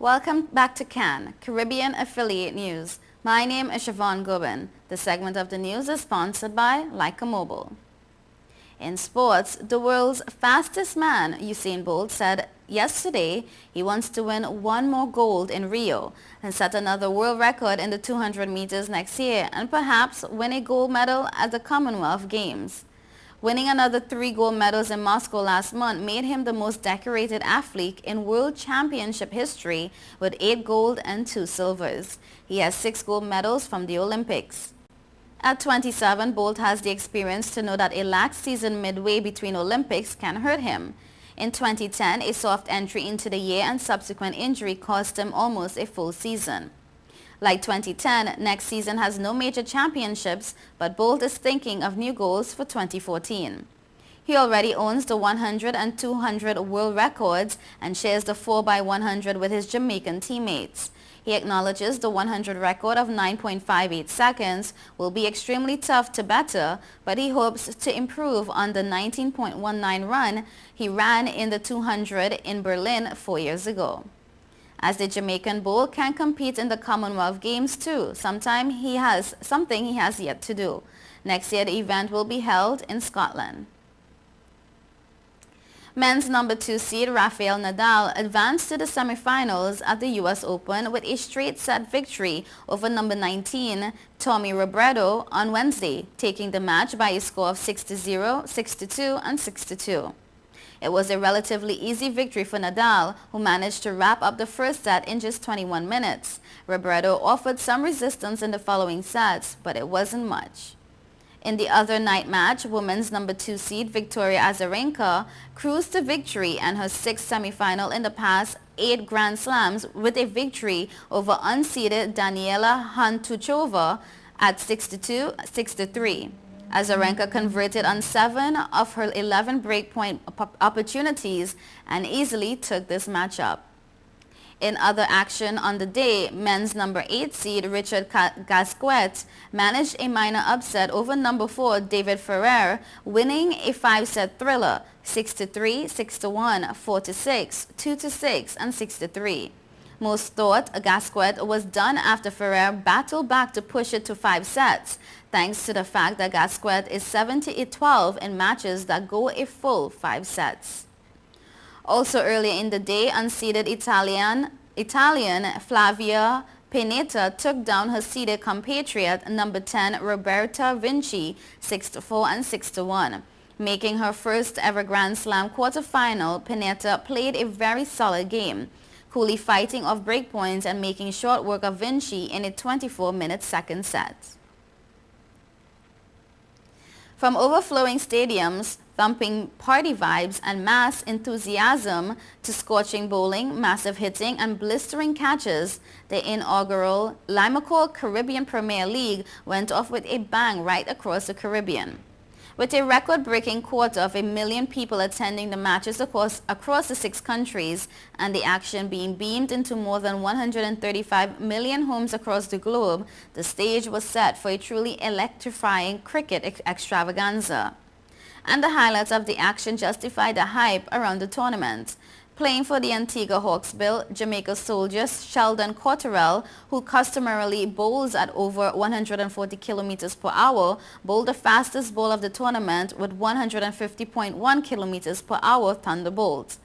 Welcome back to CAN, Caribbean Affiliate News. My name is Siobhan Gobin. The segment of the news is sponsored by Leica Mobile. In sports, the world's fastest man, Usain Bolt, said yesterday he wants to win one more gold in Rio and set another world record in the 200 meters next year and perhaps win a gold medal at the Commonwealth Games. Winning another 3 gold medals in Moscow last month made him the most decorated athlete in World Championship history with 8 gold and 2 silvers. He has 6 gold medals from the Olympics. At 27, Bolt has the experience to know that a lax season midway between Olympics can hurt him. In 2010, a soft entry into the year and subsequent injury cost him almost a full season. Like 2010, next season has no major championships, but Bolt is thinking of new goals for 2014. He already owns the 100 and 200 world records and shares the 4x100 with his Jamaican teammates. He acknowledges the 100 record of 9.58 seconds will be extremely tough to better, but he hopes to improve on the 19.19 run he ran in the 200 in Berlin 4 years ago. As the Jamaican Bolt can compete in the Commonwealth Games too, something he has yet to do. Next year the event will be held in Scotland. Men's number 2 seed Rafael Nadal advanced to the semifinals at the US Open with a straight set victory over number 19 Tommy Robredo on Wednesday, taking the match by a score of 6-0, 6-2 and 6-2. It was a relatively easy victory for Nadal, who managed to wrap up the first set in just 21 minutes. Robredo offered some resistance in the following sets, but it wasn't much. In the other night match, women's number 2 seed Victoria Azarenka cruised to victory and her 6th semifinal in the past 8 Grand Slams with a victory over unseeded Daniela Hantuchova at 6-2, 6-3. Azarenka converted on 7 of her 11 breakpoint opportunities and easily took this matchup. In other action on the day, men's number 8 seed Richard Gasquet managed a minor upset over number 4 David Ferrer, winning a 5-set thriller 6-3, 6-1, 4-6, 2-6 and 6-3. Most thought Gasquet was done after Ferrer battled back to push it to 5 sets, thanks to the fact that Gasquet is 7-12 in matches that go a full 5 sets. Also earlier in the day, unseeded Italian Flavia Pennetta took down her seeded compatriot number 10 Roberta Vinci 6-4 and 6-1. Making her first ever Grand Slam quarterfinal, Pennetta played a very solid game, coolly fighting off breakpoints and making short work of Vinci in a 24-minute second set. From overflowing stadiums, thumping party vibes and mass enthusiasm to scorching bowling, massive hitting and blistering catches, the inaugural Limacore Caribbean Premier League went off with a bang right across the Caribbean. With a record-breaking 250,000 people attending the matches across the 6 countries and the action being beamed into more than 135 million homes across the globe, the stage was set for a truly electrifying cricket extravaganza. And the highlights of the action justify the hype around the tournament. Playing for the Antigua Hawksbill, Jamaica soldier Sheldon Cotterell, who customarily bowls at over 140 kilometers per hour, bowled the fastest ball of the tournament with 150.1 kilometers per hour thunderbolt.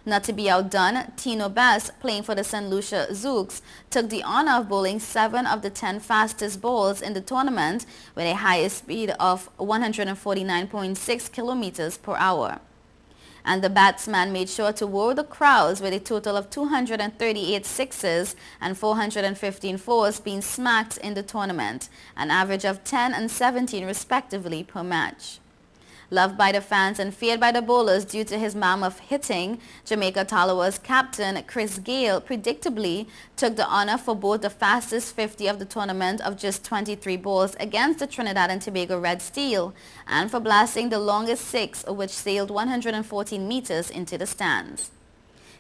Not to be outdone, Tino Best, playing for the St. Lucia Zouks, took the honor of bowling 7 of the 10 fastest balls in the tournament with a highest speed of 149.6 kilometers per hour. And the batsman made sure to wow the crowds with a total of 238 sixes and 415 fours being smacked in the tournament, an average of 10 and 17 respectively per match. Loved by the fans and feared by the bowlers due to his mammoth hitting, Jamaica Tallawah's captain Chris Gayle predictably took the honor for both the fastest 50 of the tournament of just 23 balls against the Trinidad and Tobago Red Steel and for blasting the longest 6, which sailed 114 meters into the stands.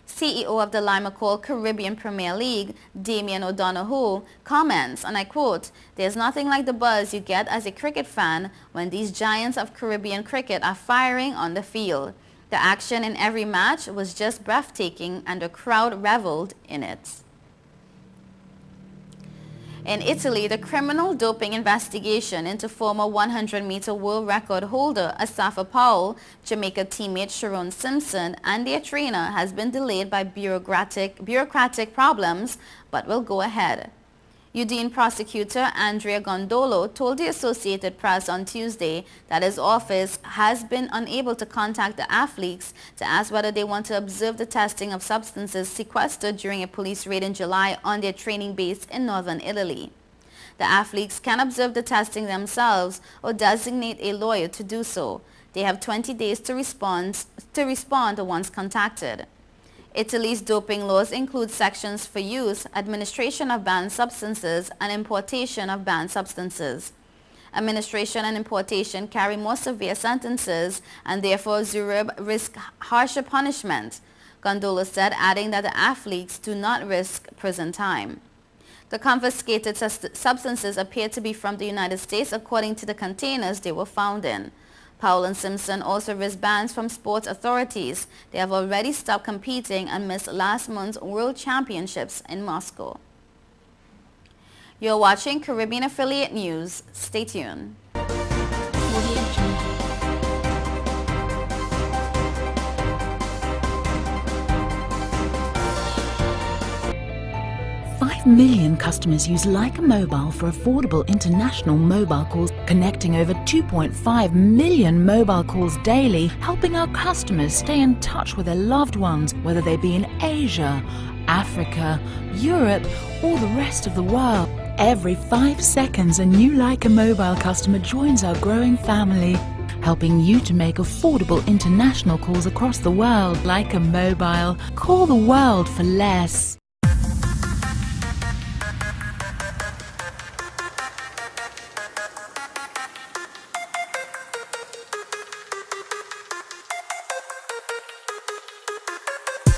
CEO of the Limacore Caribbean Premier League, Damian O'Donoghue, comments, and I quote, "There's nothing like the buzz you get as a cricket fan when these giants of Caribbean cricket are firing on the field. The action in every match was just breathtaking and the crowd reveled in it." In Italy, the criminal doping investigation into former 100-meter world record holder Asafa Powell, Jamaica teammate Sharon Simpson, and their trainer has been delayed by bureaucratic problems, but will go ahead. Udine prosecutor Andrea Gondolo told the Associated Press on Tuesday that his office has been unable to contact the athletes to ask whether they want to observe the testing of substances sequestered during a police raid in July on their training base in northern Italy. The athletes can observe the testing themselves or designate a lawyer to do so. They have 20 days to respond once contacted. Italy's doping laws include sections for use, administration of banned substances, and importation of banned substances. Administration and importation carry more severe sentences, and therefore Zurib risk harsher punishment, Gondolo said, adding that the athletes do not risk prison time. The confiscated substances appear to be from the United States according to the containers they were found in. Powell and Simpson also risk bans from sports authorities. They have already stopped competing and missed last month's World Championships in Moscow. You're watching Caribbean Affiliate News. Stay tuned. 5 million customers use Leica Mobile for affordable international mobile calls, connecting over 2.5 million mobile calls daily, helping our customers stay in touch with their loved ones, whether they be in Asia, Africa, Europe, or the rest of the world. Every 5 seconds, a new Leica Mobile customer joins our growing family, helping you to make affordable international calls across the world. Leica Mobile. Call the world for less.